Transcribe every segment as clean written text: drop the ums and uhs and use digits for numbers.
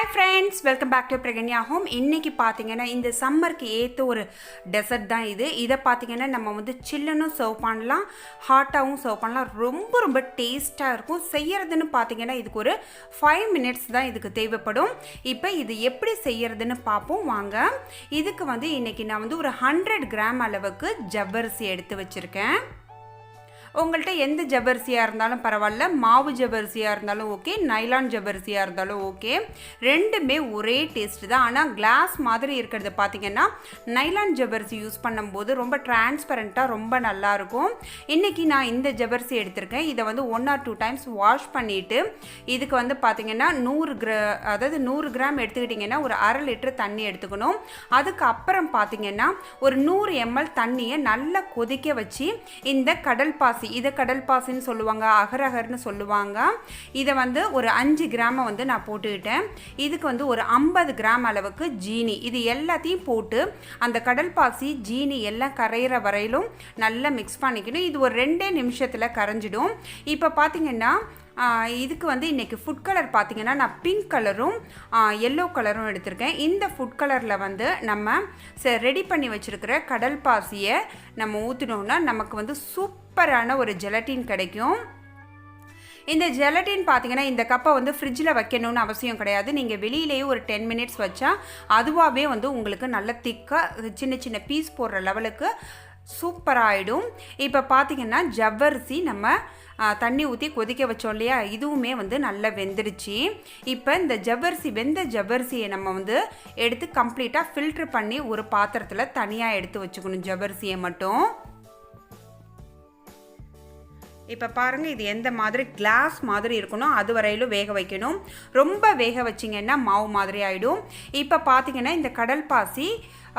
Hi friends, welcome back to Preganya Home. இன்னைக்கு பாத்தீங்கன்னா இந்த சம்மருக்கு ஏத்த ஒரு டெசர்ட் தான் இது. இத பாத்தீங்கன்னா நம்ம வந்து சில்லுன்னு சர்வ் பண்ணலாம், ஹாட்டாவும் சர்வ் பண்ணலாம். ரொம்ப டேஸ்டா இருக்கும். செய்யறதுன்னு பாத்தீங்கன்னா இதுக்கு ஒரு 5 minutes தான் இதுக்கு தேவைப்படும். இப்போ இது எப்படி செய்யறதுன்னு பாப்போம் வாங்க. இதுக்கு வந்து இன்னைக்கு நான் வந்து ஒரு 100 கிராம் அளவுக்கு ஜவ்வரிசி எடுத்து வச்சிருக்கேன். உங்கள்கிட்ட எந்த ஜவ்வரிசியாக இருந்தாலும் பரவாயில்ல, மாவு ஜவ்வரிசியாக இருந்தாலும் ஓகே, நைலான் ஜவ்வரிசியாக இருந்தாலும் ஓகே, ரெண்டுமே ஒரே டேஸ்ட்டு தான். ஆனால் கிளாஸ் மாதிரி இருக்கிறது பார்த்திங்கன்னா நைலான் ஜவ்வரிசி யூஸ் பண்ணும்போது ரொம்ப டிரான்ஸ்பரண்ட்டாக ரொம்ப நல்லாயிருக்கும். இன்றைக்கி நான் இந்த ஜவ்வரிசி எடுத்திருக்கேன். இதை வந்து 1 or 2 times வாஷ் பண்ணிவிட்டு இதுக்கு வந்து பார்த்திங்கன்னா 100 கிராம் எடுத்துக்கிட்டிங்கன்னா ஒரு 1/2 லிட்டர் தண்ணி எடுத்துக்கணும். அதுக்கப்புறம் பார்த்திங்கன்னா ஒரு 100 ml தண்ணியை நல்லா கொதிக்க வச்சு இந்த கடல் பாசி, இதை கடல் பாசின்னு சொல்லுவாங்க, அகரகர்னு சொல்லுவாங்க. இதை வந்து ஒரு 5 கிராமை வந்து நான் போட்டுக்கிட்டேன். இதுக்கு வந்து ஒரு 50 கிராம் அளவுக்கு ஜீனி, இது எல்லாத்தையும் போட்டு அந்த கடல் பாசி ஜீனி எல்லாம் கரையிற வரையிலும் நல்லா மிக்ஸ் பண்ணிக்கணும். இது ஒரு 2 நிமிஷத்தில் கரைஞ்சிடும். இப்போ பார்த்தீங்கன்னா இதுக்கு வந்து இன்றைக்கி ஃபுட் கலர் பார்த்திங்கன்னா நான் பிங்க் கலரும் எல்லோ கலரும் எடுத்திருக்கேன். இந்த ஃபுட் கலரில் வந்து நம்ம ரெடி பண்ணி வச்சுருக்கிற கடல் பாசியை நம்ம ஊற்றினோன்னா நமக்கு வந்து சூப்பரான ஒரு ஜெலட்டின் கிடைக்கும். இந்த ஜெலட்டின் பார்த்திங்கன்னா இந்த கப்பை வந்து ஃப்ரிட்ஜில் வைக்கணும்னு அவசியம் கிடையாது. நீங்கள் வெளியிலேயே ஒரு 10 minutes வச்சா அதுவாகவே வந்து உங்களுக்கு நல்ல திக்காக சின்ன பீஸ் போடுற லெவலுக்கு சூப்பராகிடும். இப்போ பார்த்திங்கன்னா ஜவ்வரிசி நம்ம தண்ணி ஊற்றி கொதிக்க வச்சோம் இல்லையா, இதுவுமே வந்து நல்லா வெந்துடுச்சு. இப்போ இந்த வெந்த ஜவ்வரிசியை நம்ம வந்து எடுத்து கம்ப்ளீட்டாக ஃபில்ட்ரு பண்ணி ஒரு பாத்திரத்தில் தனியாக எடுத்து வச்சுக்கணும் ஜவ்வரிசியை மட்டும். இப்போ பாருங்கள், இது எந்த மாதிரி கிளாஸ் மாதிரி இருக்கணும் அது வரையிலும் வேக வைக்கணும். ரொம்ப வேக வச்சிங்கன்னா மாவு மாதிரி ஆகிடும். இப்போ பார்த்திங்கன்னா இந்த கடல் பாசி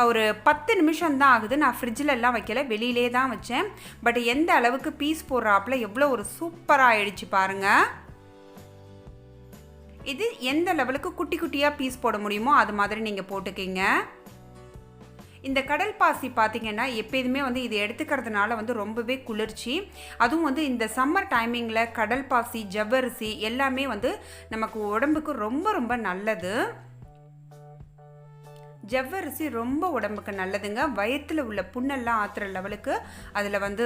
ஒரு 10 நிமிஷம் தான் ஆகுது. நான் ஃப்ரிட்ஜில் எல்லாம் வைக்கல, வெளியிலே தான் வச்சேன். பட் எந்த அளவுக்கு பீஸ் போடுறாப்புல எவ்வளோ ஒரு சூப்பராக ஆயிடுச்சு பாருங்கள். இது எந்த லெவலுக்கு குட்டி குட்டியாக பீஸ் போட முடியுமோ அது மாதிரி நீங்கள் போட்டுக்கிங்க. இந்த கடல் பாசி பார்த்திங்கன்னா எப்போதுமே வந்து இது எடுத்துக்கிறதுனால வந்து ரொம்பவே குளிர்ச்சி. அதுவும் வந்து இந்த சம்மர் டைமிங்கில் கடல் பாசி ஜவ்வரிசி எல்லாமே வந்து நமக்கு உடம்புக்கு ரொம்ப நல்லது. ஜவ்வரிசி ரொம்ப உடம்புக்கு நல்லதுங்க. வயிற்றில் உள்ள புண்ணெல்லாம் ஆற்றுற லெவலுக்கு அதில் வந்து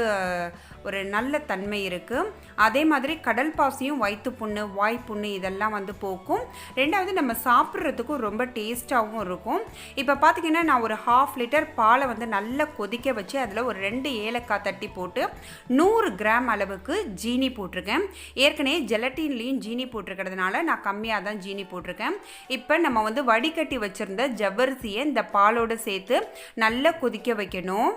ஒரு நல்ல தன்மை இருக்குது. அதே மாதிரி கடல் பாசியும் வயிற்று புண்ணு, வாய்ப்புண்ணு இதெல்லாம் வந்து போக்கும். ரெண்டாவது நம்ம சாப்பிட்றதுக்கும் ரொம்ப டேஸ்ட்டாகவும் இருக்கும். இப்போ பார்த்திங்கன்னா நான் ஒரு 1/2 லிட்டர் பாலை வந்து நல்லா கொதிக்க வச்சு அதில் ஒரு 2 ஏலக்காய் தட்டி போட்டு 100 கிராம் அளவுக்கு ஜீனி போட்டிருக்கேன். ஏற்கனவே ஜெலட்டின்லேயும் ஜீனி போட்டிருக்கிறதுனால நான் கம்மியாக தான் ஜீனி போட்டிருக்கேன். இப்போ நம்ம வந்து வடிகட்டி வச்சுருந்த ஜவ்வரிசி இந்த பாலோட சேர்த்து நல்லா கொதிக்க வைக்கணும்.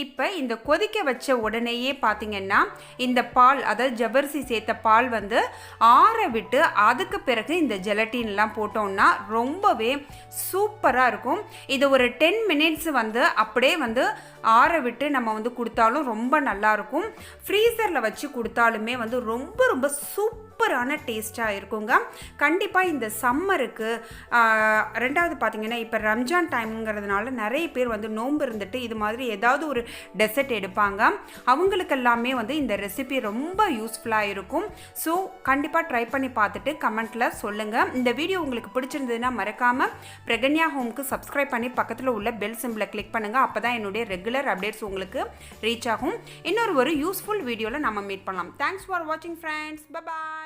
இப்போ இந்த கொதிக்க வச்ச உடனேயே பார்த்திங்கன்னா இந்த பால், அதாவது ஜவ்வரிசி சேர்த்த பால் வந்து ஆற விட்டு அதுக்கு பிறகு இந்த ஜெலட்டின்லாம் போட்டோம்னா ரொம்பவே சூப்பராக இருக்கும். இது ஒரு 10 minutes வந்து அப்படியே வந்து ஆற விட்டு நம்ம வந்து கொடுத்தாலும் ரொம்ப நல்லாயிருக்கும். ஃப்ரீசரில் வச்சு கொடுத்தாலுமே வந்து ரொம்ப சூப்பரான டேஸ்ட்டாக இருக்குங்க. கண்டிப்பாக இந்த சம்மருக்கு. ரெண்டாவது பார்த்திங்கன்னா இப்போ ரம்ஜான் டைம்ங்கிறதுனால நிறைய பேர் வந்து நோன்பு இருந்துட்டு இது மாதிரி ஏதாவது ஒரு டெசர்ட் எடுப்பாங்க. அவங்களுக்கெல்லாமே வந்து இந்த ரெசிபி ரொம்ப யூஸ்ஃபுல்லாக இருக்கும். ஸோ கண்டிப்பாக ட்ரை பண்ணி பார்த்துட்டு கமெண்ட்டில் சொல்லுங்கள். இந்த வீடியோ உங்களுக்கு பிடிச்சிருந்ததுன்னா மறக்காமல் பிரகன்யா ஹோம்க்கு சப்ஸ்கிரைப் பண்ணி பக்கத்தில் உள்ள பெல் சிம்பிளை கிளிக் பண்ணுங்கள். அப்போ தான் என்னுடைய ரெகுலர் அப்டேட்ஸ் உங்களுக்கு ரீச் ஆகும். இன்னொரு யூஸ்ஃபுல் வீடியோவில் நம்ம மீட் பண்ணலாம். தேங்க்ஸ் ஃபார் வாட்சிங் ஃப்ரெண்ட்ஸ். பை.